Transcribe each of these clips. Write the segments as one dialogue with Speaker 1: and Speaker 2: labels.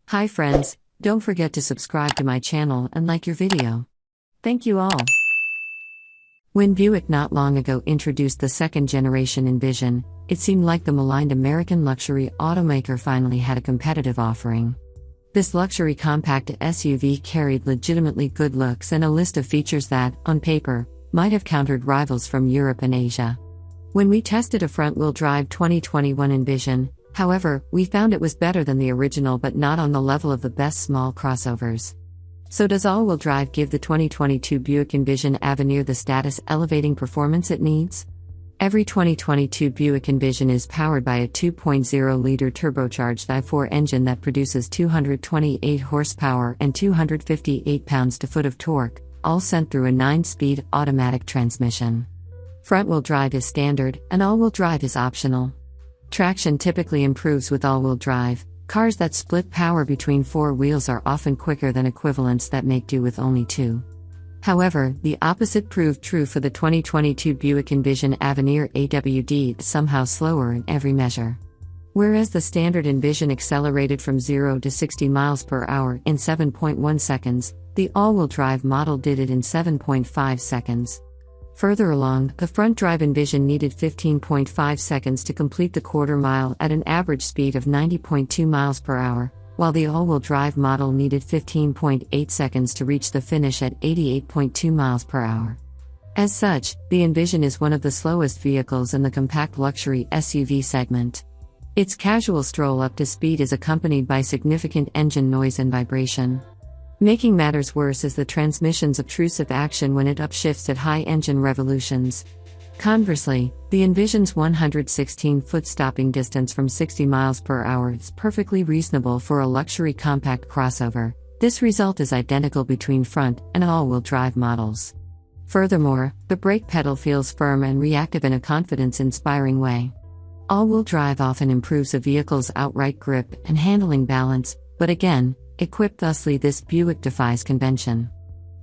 Speaker 1: Hi friends, don't forget to subscribe to my channel and like your video. Thank you all. When Buick not long ago introduced the second generation Envision, it seemed like the maligned American luxury automaker finally had a competitive offering. This luxury compact SUV carried legitimately good looks and a list of features that, on paper, might have countered rivals from Europe and Asia. When we tested a front-wheel drive 2021 Envision, however, we found it was better than the original but not on the level of the best small crossovers. So does all-wheel drive give the 2022 Buick Envision Avenir the status-elevating performance it needs? Every 2022 Buick Envision is powered by a 2.0-liter turbocharged i4 engine that produces 228 horsepower and 258 pounds-to-foot of torque, all sent through a 9-speed automatic transmission. Front-wheel drive is standard, and all-wheel drive is optional. Traction typically improves with all-wheel drive. Cars that split power between four wheels are often quicker than equivalents that make do with only two. However, the opposite proved true for the 2022 Buick Envision Avenir AWD, somehow slower in every measure. Whereas the standard Envision accelerated from 0 to 60 miles per hour in 7.1 seconds, the all-wheel drive model did it in 7.5 seconds. Further along, the front-drive Envision needed 15.5 seconds to complete the quarter mile at an average speed of 90.2 miles per hour, while the all-wheel drive model needed 15.8 seconds to reach the finish at 88.2 miles per hour. As such, the Envision is one of the slowest vehicles in the compact luxury SUV segment. Its casual stroll up to speed is accompanied by significant engine noise and vibration. Making matters worse is the transmission's obtrusive action when it upshifts at high engine revolutions. Conversely, the Envision's 116-foot stopping distance from 60 miles per hour is perfectly reasonable for a luxury compact crossover. This result is identical between front and all-wheel drive models. Furthermore, the brake pedal feels firm and reactive in a confidence-inspiring way. All-wheel drive often improves a vehicle's outright grip and handling balance, but again, equipped thusly, this Buick defies convention.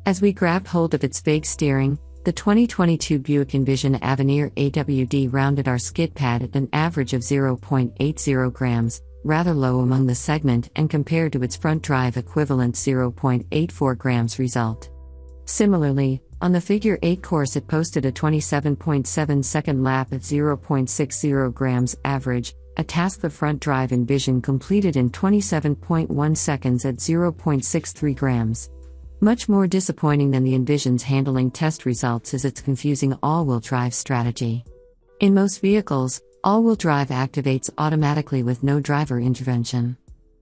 Speaker 1: As we grabbed hold of its vague steering, the 2022 Buick Envision Avenir AWD rounded our skid pad at an average of 0.80 grams, rather low among the segment and compared to its front drive equivalent 0.84 grams result. Similarly, on the Figure 8 course it posted a 27.7-second lap at 0.60 grams average, a task the front-drive Envision completed in 27.1 seconds at 0.63 grams. Much more disappointing than the Envision's handling test results is its confusing all-wheel drive strategy. In most vehicles, all-wheel drive activates automatically with no driver intervention.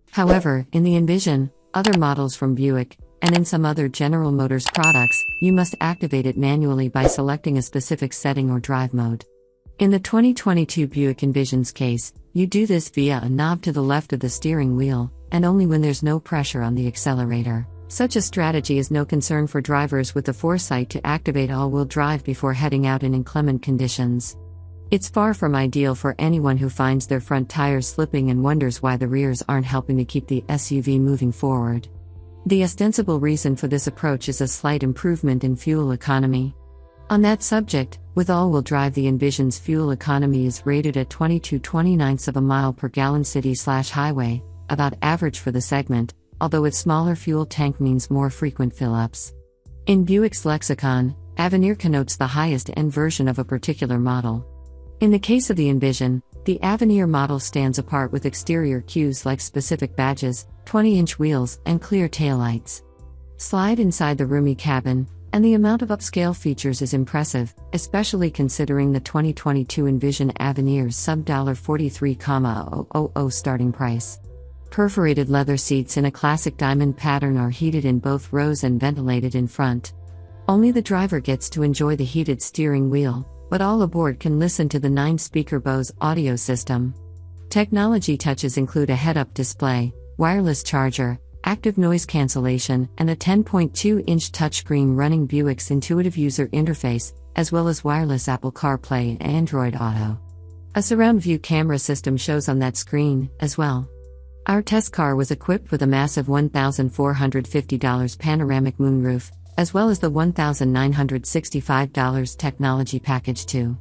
Speaker 1: However, in the Envision, other models from Buick, and in some other General Motors products, you must activate it manually by selecting a specific setting or drive mode. In the 2022 Buick Envision's case, you do this via a knob to the left of the steering wheel, and only when there's no pressure on the accelerator. Such a strategy is no concern for drivers with the foresight to activate all-wheel drive before heading out in inclement conditions. It's far from ideal for anyone who finds their front tires slipping and wonders why the rears aren't helping to keep the SUV moving forward. The ostensible reason for this approach is a slight improvement in fuel economy. On that subject, with all-wheel drive the Envision's fuel economy is rated at 22/29 of a mile per gallon city/highway, about average for the segment, although its smaller fuel tank means more frequent fill-ups. In Buick's lexicon, Avenir connotes the highest-end version of a particular model. In the case of the Envision, the Avenir model stands apart with exterior cues like specific badges, 20-inch wheels, and clear taillights. Slide inside the roomy cabin, and the amount of upscale features is impressive, especially considering the 2022 Envision Avenir's sub $43,000 starting price. Perforated leather seats in a classic diamond pattern are heated in both rows and ventilated in front. Only the driver gets to enjoy the heated steering wheel, but all aboard can listen to the 9-speaker Bose audio system. Technology touches include a head-up display, wireless charger, active noise cancellation, and a 10.2-inch touchscreen running Buick's intuitive user interface, as well as wireless Apple CarPlay and Android Auto. A surround view camera system shows on that screen, as well. Our test car was equipped with a massive $1,450 panoramic moonroof, as well as the $1,965 technology package too.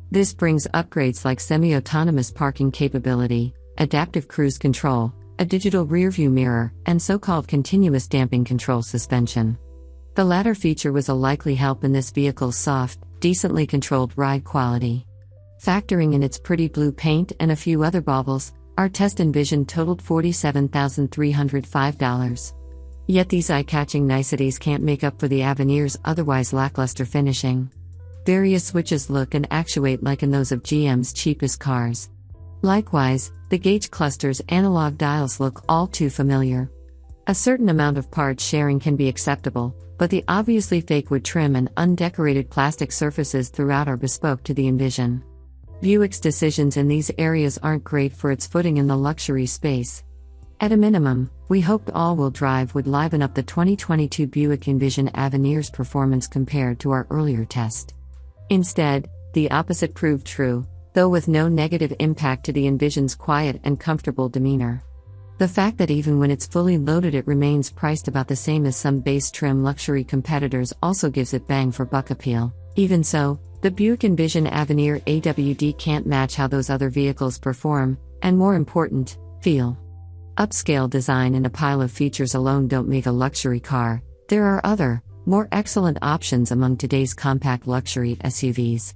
Speaker 1: This brings upgrades like semi-autonomous parking capability, adaptive cruise control, a digital rearview mirror, and so-called continuous damping control suspension. The latter feature was a likely help in this vehicle's soft, decently controlled ride quality. Factoring in its pretty blue paint and a few other baubles, our test Envision totaled $47,305. Yet these eye-catching niceties can't make up for the Avenir's otherwise lackluster finishing. Various switches look and actuate like in those of GM's cheapest cars. Likewise, the gauge cluster's analog dials look all too familiar. A certain amount of parts sharing can be acceptable, but the obviously fake wood trim and undecorated plastic surfaces throughout are bespoke to the Envision. Buick's decisions in these areas aren't great for its footing in the luxury space. At a minimum, we hoped all-wheel drive would liven up the 2022 Buick Envision Avenir's performance compared to our earlier test. Instead, the opposite proved true, though with no negative impact to the Envision's quiet and comfortable demeanor. The fact that even when it's fully loaded it remains priced about the same as some base trim luxury competitors also gives it bang for buck appeal. Even so, the Buick Envision Avenir AWD can't match how those other vehicles perform, and more important, feel. Upscale design and a pile of features alone don't make a luxury car. There are other, more excellent options among today's compact luxury SUVs.